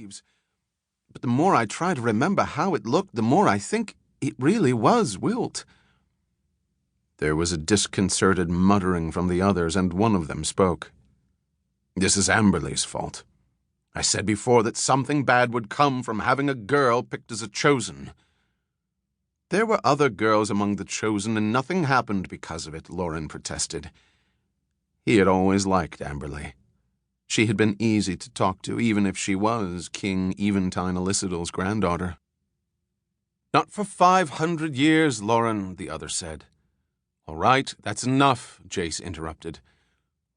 leaves. But the more I try to remember how it looked, the more I think it really was wilt." There was a disconcerted muttering from the others, and one of them spoke. "This is Amberle's fault. I said before that something bad would come from having a girl picked as a chosen." "There were other girls among the chosen, and nothing happened because of it," Lauren protested. He had always liked Amberle. She had been easy to talk to, even if she was King Eventine Elicidel's granddaughter. "Not for 500 years, Lauren," the other said. "All right, that's enough," Jace interrupted.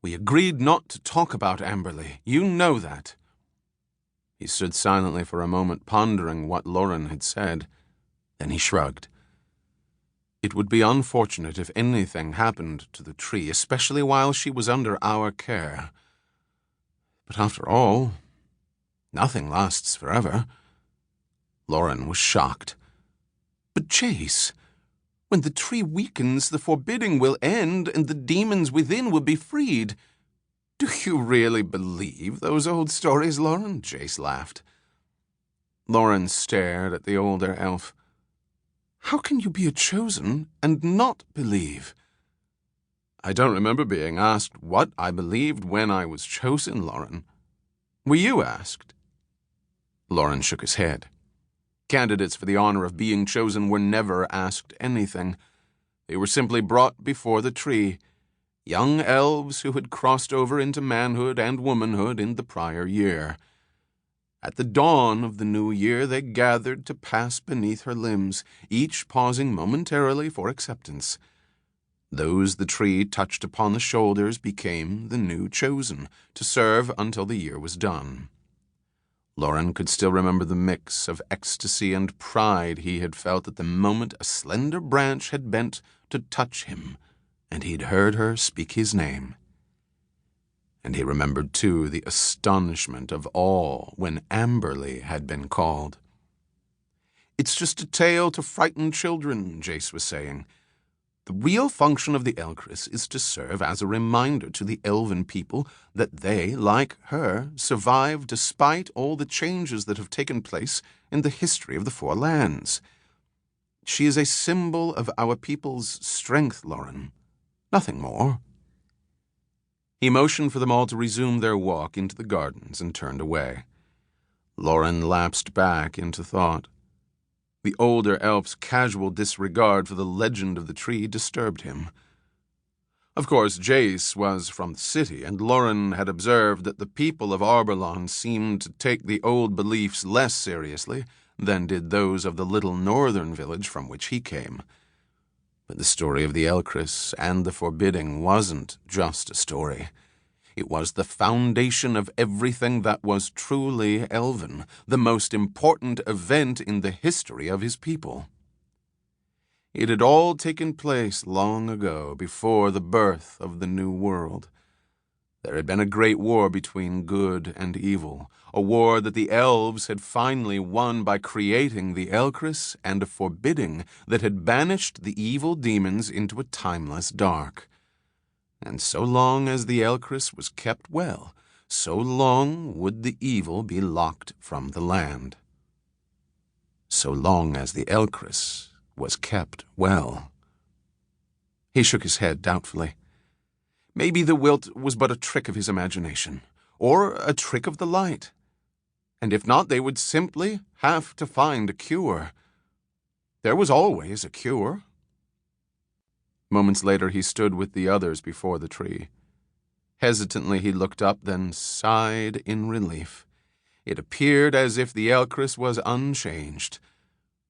"We agreed not to talk about Amberle. You know that." He stood silently for a moment, pondering what Lauren had said. Then he shrugged. It would be unfortunate if anything happened to the tree, especially while she was under our care. But after all, nothing lasts forever. Lauren was shocked. "But Jace, when the tree weakens, the forbidding will end and the demons within will be freed. Do you really believe those old stories, Lauren?" Jace laughed. Lauren stared at the older elf. "How can you be a chosen and not believe?" "I don't remember being asked what I believed when I was chosen, Lauren. Were you asked?" Lauren shook his head. Candidates for the honor of being chosen were never asked anything. They were simply brought before the tree, young elves who had crossed over into manhood and womanhood in the prior year. At the dawn of the new year, they gathered to pass beneath her limbs, each pausing momentarily for acceptance. Those the tree touched upon the shoulders became the new chosen, to serve until the year was done. Lauren could still remember the mix of ecstasy and pride he had felt at the moment a slender branch had bent to touch him, and he'd heard her speak his name. And he remembered, too, the astonishment of all when Amberle had been called. "It's just a tale to frighten children," Jace was saying. "The real function of the Elcris is to serve as a reminder to the elven people that they, like her, survive despite all the changes that have taken place in the history of the Four Lands. She is a symbol of our people's strength, Lauren. Nothing more." He motioned for them all to resume their walk into the gardens and turned away. Lauren lapsed back into thought. The older elf's casual disregard for the legend of the tree disturbed him. Of course, Jace was from the city, and Lauren had observed that the people of Arborlon seemed to take the old beliefs less seriously than did those of the little northern village from which he came. But the story of the Elcris and the forbidding wasn't just a story. It was the foundation of everything that was truly elven, the most important event in the history of his people. It had all taken place long ago, before the birth of the New World. There had been a great war between good and evil, a war that the elves had finally won by creating the Elcris and a forbidding that had banished the evil demons into a timeless dark. And so long as the Elcris was kept well, so long would the evil be locked from the land. So long as the Elcris was kept well. He shook his head doubtfully. Maybe the wilt was but a trick of his imagination, or a trick of the light. And if not, they would simply have to find a cure. There was always a cure. Moments later, he stood with the others before the tree. Hesitantly, he looked up, then sighed in relief. It appeared as if the Elcris was unchanged.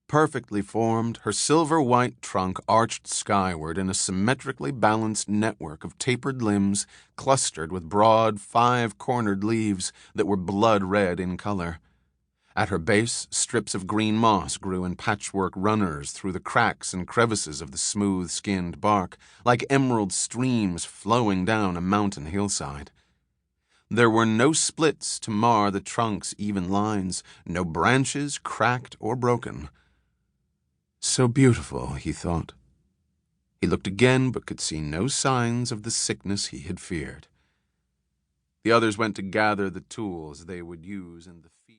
Perfectly formed, her silver-white trunk arched skyward in a symmetrically balanced network of tapered limbs clustered with broad, five-cornered leaves that were blood-red in color. At her base, strips of green moss grew in patchwork runners through the cracks and crevices of the smooth-skinned bark, like emerald streams flowing down a mountain hillside. There were no splits to mar the trunk's even lines, no branches cracked or broken. So beautiful, he thought. He looked again, but could see no signs of the sickness he had feared. The others went to gather the tools they would use in the